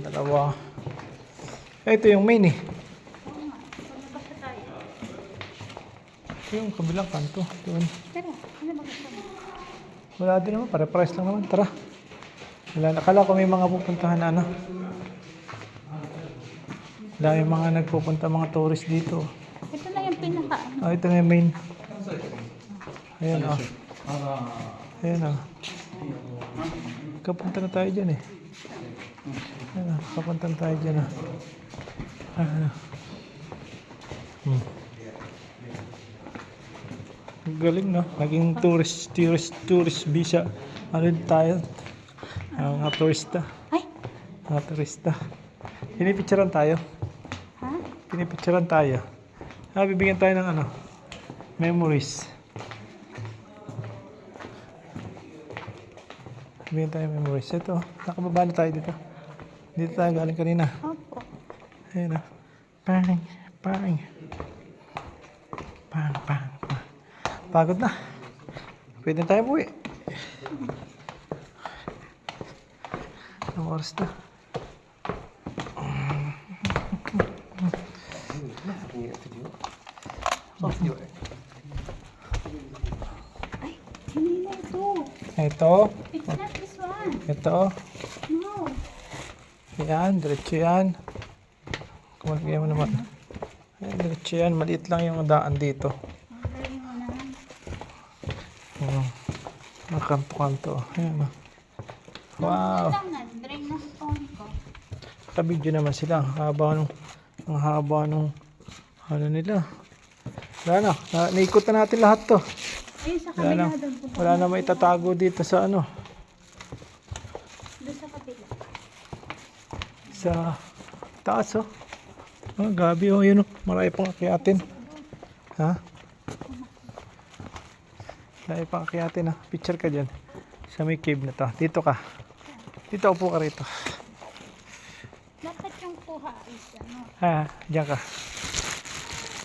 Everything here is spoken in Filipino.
Dalawa. Ito yung main eh. Oo nga. Pumabas na tayo. Ito yung kabilang kanto. Doon. Pero, ano ba gusto mo? Wala din naman. Pare-price lang naman. Tara. Wala. Akala ko may mga pupuntahan na ano. Dahil mga nagpupunta mga tourist dito. Ito na yung pinaka. Ah, ito na yung main. Ayan ah. Ayan ah. Kapunta na tayo dyan eh. Ayan ah. Kapunta na tayo dyan ah. Ayan ah. Galing no? Naging tourist visa. Ano din tayo? Mga turista. Ay! Mga turista. Pinipicturean tayo. Ha? Pinipicturean tayo. Bibigyan tayo ng ano? Memories. Bibigyan tayo ng memories. Ito, nakababa na tayo dito. Dito tayo galing kanina. Opo. Ayun na. Pang, pang. Pang, pang, pang. Pagod na. Pwede na tayo buwi. Anong oras na? Ay! Hinila ito. Ito. It's not this one. Ito. No. Yan. Diretso yan. Kumagaya mo naman. Ayan, diretso yan. Maliit lang yung daan dito. Ang galing mo naman. Ang kanto-kanto. Ayan. Wow. Ito lang na. Drain na phone ko. Kabidyo naman sila. Ang haba nung ano nila. Wala na. Naikot na natin lahat to. Ayun sa Wala na. kabila doon. Wala na may tatago dito sa ano. Doon sa kabila. Sa taas oh. Oh, gabi oh. Yun oh. Marami pang akyatin. Ha? Marami pang akyatin ha. Picture ka dyan. Sa may cave na to. Dito ka. Dito upo ka rito. Dapat yung kuha is ano. Ha, diyan ka.